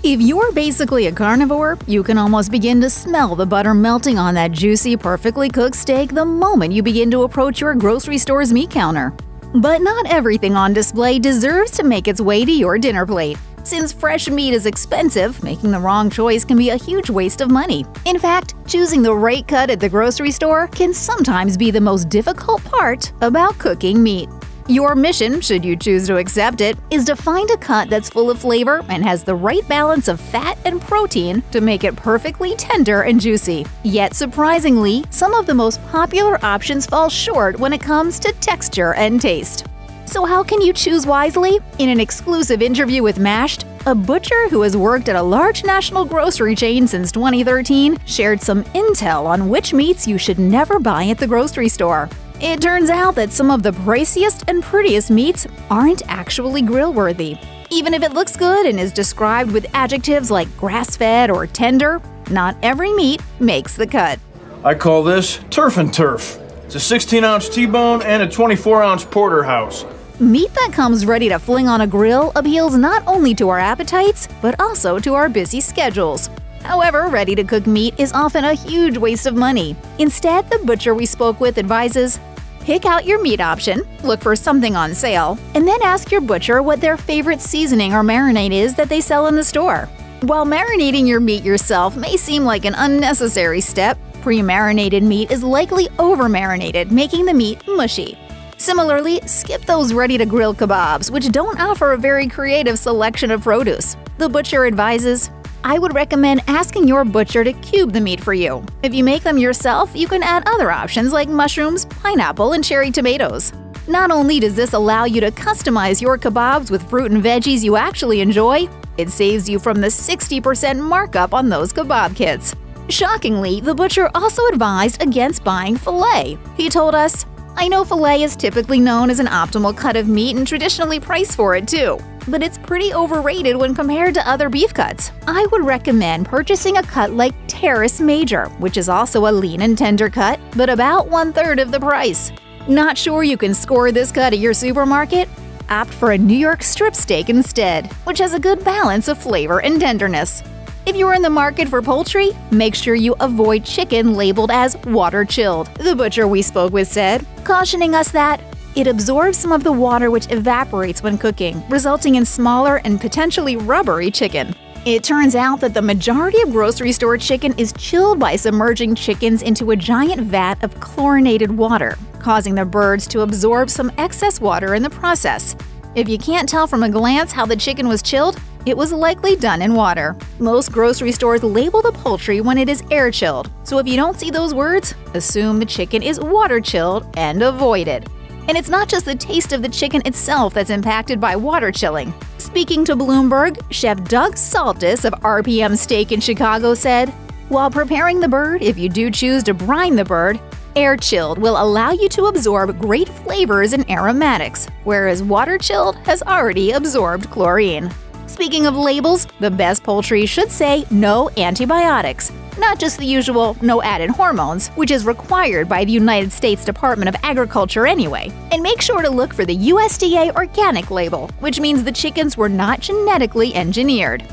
If you're basically a carnivore, you can almost begin to smell the butter melting on that juicy, perfectly cooked steak the moment you begin to approach your grocery store's meat counter. But not everything on display deserves to make its way to your dinner plate. Since fresh meat is expensive, making the wrong choice can be a huge waste of money. In fact, choosing the right cut at the grocery store can sometimes be the most difficult part about cooking meat. Your mission, should you choose to accept it, is to find a cut that's full of flavor and has the right balance of fat and protein to make it perfectly tender and juicy. Yet surprisingly, some of the most popular options fall short when it comes to texture and taste. So how can you choose wisely? In an exclusive interview with Mashed, a butcher who has worked at a large national grocery chain since 2013 shared some intel on which meats you should never buy at the grocery store. It turns out that some of the priciest and prettiest meats aren't actually grill-worthy. Even if it looks good and is described with adjectives like grass-fed or tender, not every meat makes the cut. I call this turf and turf. It's a 16-ounce T-bone and a 24-ounce porterhouse. Meat that comes ready to fling on a grill appeals not only to our appetites, but also to our busy schedules. However, ready-to-cook meat is often a huge waste of money. Instead, the butcher we spoke with advises, pick out your meat option, look for something on sale, and then ask your butcher what their favorite seasoning or marinade is that they sell in the store. While marinating your meat yourself may seem like an unnecessary step, pre-marinated meat is likely over-marinated, making the meat mushy. Similarly, skip those ready-to-grill kebabs, which don't offer a very creative selection of produce. The butcher advises, I would recommend asking your butcher to cube the meat for you. If you make them yourself, you can add other options like mushrooms, pineapple, and cherry tomatoes. Not only does this allow you to customize your kebabs with fruit and veggies you actually enjoy, it saves you from the 60% markup on those kebab kits. Shockingly, the butcher also advised against buying filet. He told us, I know filet is typically known as an optimal cut of meat and traditionally priced for it too, but it's pretty overrated when compared to other beef cuts. I would recommend purchasing a cut like Terrace Major, which is also a lean and tender cut, but about 1/3 of the price. Not sure you can score this cut at your supermarket? Opt for a New York strip steak instead, which has a good balance of flavor and tenderness. If you're in the market for poultry, make sure you avoid chicken labeled as water-chilled, the butcher we spoke with said, cautioning us that it absorbs some of the water which evaporates when cooking, resulting in smaller and potentially rubbery chicken. It turns out that the majority of grocery store chicken is chilled by submerging chickens into a giant vat of chlorinated water, causing the birds to absorb some excess water in the process. If you can't tell from a glance how the chicken was chilled, it was likely done in water. Most grocery stores label the poultry when it is air-chilled, so if you don't see those words, assume the chicken is water-chilled and avoid it. And it's not just the taste of the chicken itself that's impacted by water chilling. Speaking to Bloomberg, Chef Doug Saltis of RPM Steak in Chicago said, while preparing the bird, if you do choose to brine the bird, air-chilled will allow you to absorb great flavors and aromatics, whereas water-chilled has already absorbed chlorine. Speaking of labels, the best poultry should say no antibiotics, not just the usual no added hormones, which is required by the United States Department of Agriculture anyway. And make sure to look for the USDA organic label, which means the chickens were not genetically engineered.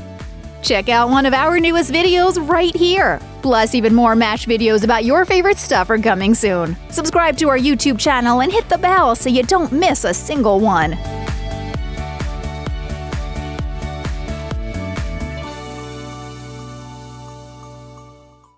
Check out one of our newest videos right here! Plus, even more MASH videos about your favorite stuff are coming soon. Subscribe to our YouTube channel and hit the bell so you don't miss a single one.